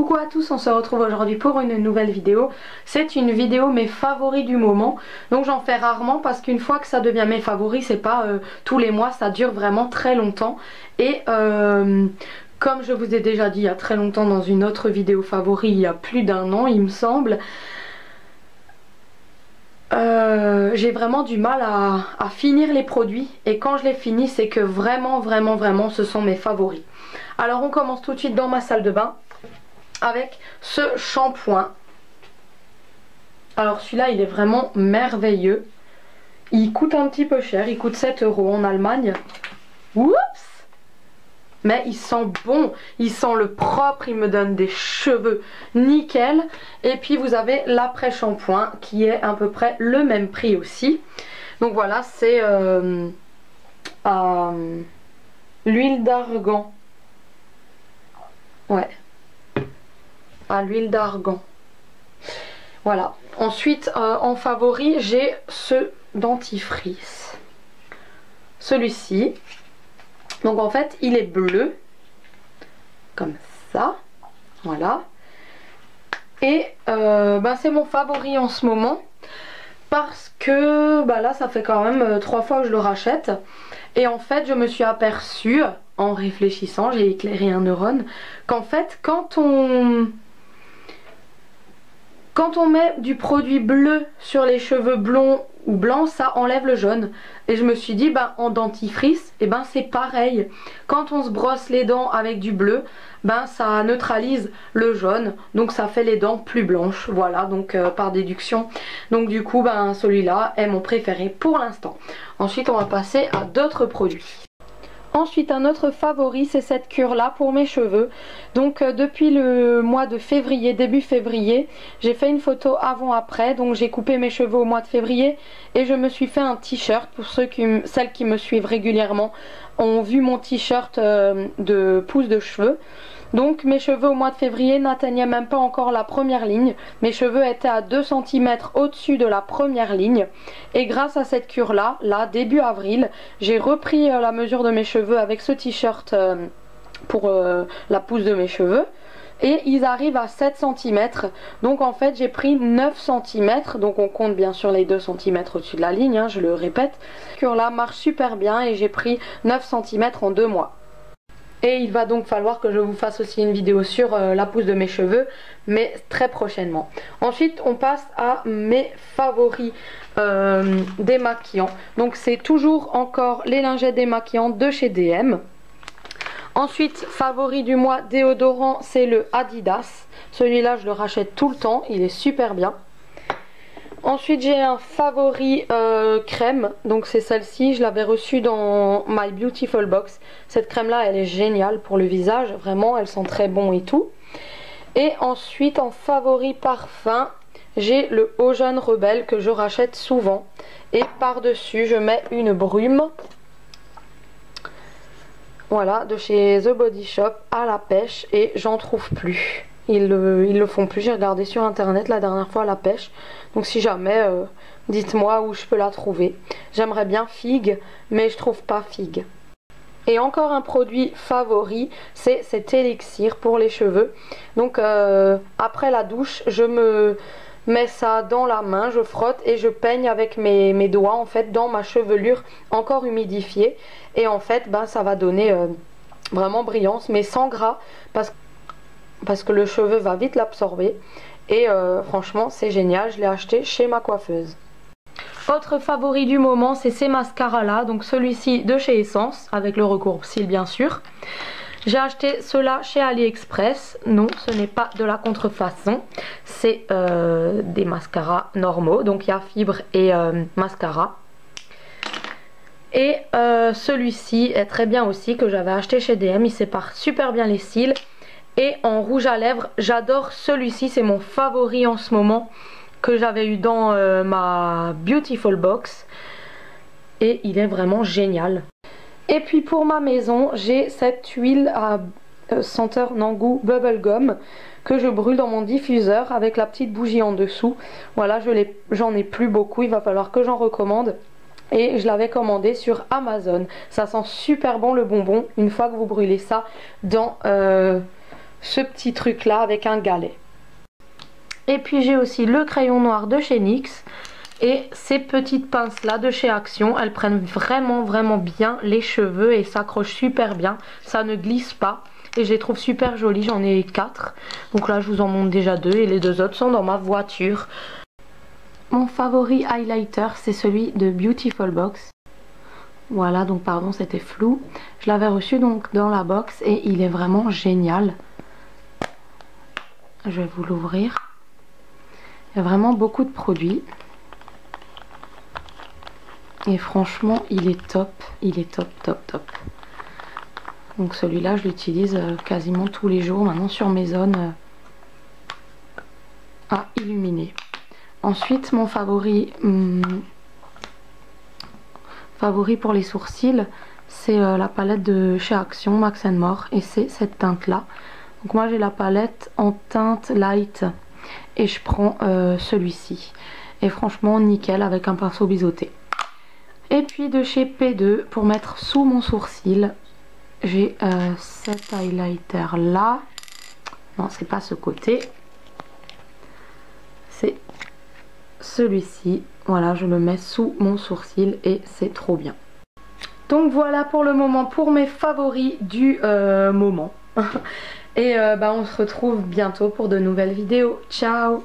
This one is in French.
Coucou à tous, on se retrouve aujourd'hui pour une nouvelle vidéo. C'est une vidéo mes favoris du moment. Donc j'en fais rarement parce qu'une fois que ça devient mes favoris, c'est pas tous les mois, ça dure vraiment très longtemps. Et comme je vous ai déjà dit il y a très longtemps dans une autre vidéo favori, il y a plus d'un an il me semble, j'ai vraiment du mal à finir les produits. Et quand je les finis, c'est que vraiment ce sont mes favoris. Alors on commence tout de suite dans ma salle de bain avec ce shampoing. Alors celui-là il est vraiment merveilleux. Il coûte un petit peu cher, il coûte 7 € en Allemagne. Oups! Mais il sent bon, il sent le propre, il me donne des cheveux nickel. Et puis vous avez l'après-shampoing qui est à peu près le même prix aussi. Donc voilà, c'est l'huile d'argan. Ouais, à l'huile d'argan. Voilà. Ensuite, en favori, j'ai ce dentifrice. Celui-ci. Donc en fait, il est bleu. Comme ça. Voilà. Et c'est mon favori en ce moment. Parce que là, ça fait quand même 3 fois que je le rachète. Et en fait, je me suis aperçue, en réfléchissant, j'ai éclairé un neurone, qu'en fait, quand on met du produit bleu sur les cheveux blonds ou blancs, ça enlève le jaune. Et je me suis dit, en dentifrice, c'est pareil. Quand on se brosse les dents avec du bleu, ça neutralise le jaune. Donc ça fait les dents plus blanches. Voilà, donc par déduction. Donc du coup, celui-là est mon préféré pour l'instant. Ensuite, on va passer à d'autres produits. Ensuite, un autre favori, c'est cette cure là pour mes cheveux. Donc depuis le mois de février, début février, j'ai fait une photo avant-après. Donc j'ai coupé mes cheveux au mois de février et je me suis fait un t-shirt. Pour celles qui me suivent régulièrement ont vu mon t-shirt de pousse de cheveux. Donc mes cheveux au mois de février n'atteignaient même pas encore la première ligne. Mes cheveux étaient à 2 cm au-dessus de la première ligne. Et grâce à cette cure là, début avril, j'ai repris la mesure de mes cheveux avec ce t-shirt pour la pousse de mes cheveux. Et ils arrivent à 7 cm. Donc en fait j'ai pris 9 cm. Donc on compte bien sûr les 2 cm au-dessus de la ligne, je le répète. Cette cure là marche super bien et j'ai pris 9 cm en 2 mois. Et il va donc falloir que je vous fasse aussi une vidéo sur la pousse de mes cheveux, mais très prochainement. Ensuite, on passe à mes favoris démaquillants. Donc c'est toujours encore les lingettes démaquillantes de chez DM. Ensuite, favori du mois déodorant, c'est le Adidas. Celui-là, je le rachète tout le temps, il est super bien. Ensuite j'ai un favori crème, donc c'est celle-ci, je l'avais reçue dans My Beautiful Box. Cette crème là elle est géniale pour le visage, vraiment elle sent très bon et tout. Et ensuite en favori parfum, j'ai le Eau Jaune Rebelle que je rachète souvent. Et par dessus je mets une brume. Voilà, de chez The Body Shop à la pêche et j'en trouve plus. Ils le font plus, j'ai regardé sur internet la dernière fois à la pêche. Donc si jamais, dites-moi où je peux la trouver. J'aimerais bien figue, mais je trouve pas figue. Et encore un produit favori, c'est cet élixir pour les cheveux. Donc après la douche, je me mets ça dans la main, je frotte et je peigne avec mes doigts en fait dans ma chevelure encore humidifiée. Et en fait, ça va donner vraiment brillance, mais sans gras, parce que le cheveu va vite l'absorber. Et franchement c'est génial, je l'ai acheté chez ma coiffeuse. Autre favori du moment, c'est ces mascaras là. Donc celui-ci de chez Essence, avec le recourbe-cils bien sûr. J'ai acheté cela chez AliExpress. Non, ce n'est pas de la contrefaçon. C'est des mascaras normaux. Donc il y a fibre et mascara. Et celui-ci est très bien aussi, que j'avais acheté chez DM. Il sépare super bien les cils. Et en rouge à lèvres, j'adore celui-ci, c'est mon favori en ce moment, que j'avais eu dans ma Beautiful Box. Et il est vraiment génial. Et puis pour ma maison, j'ai cette huile à senteur Nangout Bubblegum que je brûle dans mon diffuseur avec la petite bougie en dessous. Voilà, j'en ai plus beaucoup, il va falloir que j'en recommande. Et je l'avais commandé sur Amazon. Ça sent super bon le bonbon une fois que vous brûlez ça dans ce petit truc là avec un galet. Et puis j'ai aussi le crayon noir de chez NYX et ces petites pinces là de chez Action. Elles prennent vraiment bien les cheveux et s'accrochent super bien, ça ne glisse pas. Et je les trouve super jolies, j'en ai 4. Donc là je vous en montre déjà 2 et les 2 autres sont dans ma voiture. Mon favori highlighter c'est celui de Beautiful Box. Voilà, donc pardon c'était flou. Je l'avais reçu donc dans la box et il est vraiment génial. Je vais vous l'ouvrir. Il y a vraiment beaucoup de produits. Et franchement il est top, il est top. Donc celui-là je l'utilise quasiment tous les jours maintenant sur mes zones à illuminer. Ensuite mon favori pour les sourcils c'est la palette de chez Action Max & More et c'est cette teinte là. Donc moi j'ai la palette en teinte light et je prends celui-ci. Et franchement nickel avec un pinceau biseauté. Et puis de chez P2 pour mettre sous mon sourcil. J'ai cet highlighter là. Non, c'est pas ce côté. C'est celui-ci. Voilà, je le mets sous mon sourcil et c'est trop bien. Donc voilà pour le moment pour mes favoris du moment. Et on se retrouve bientôt pour de nouvelles vidéos. Ciao!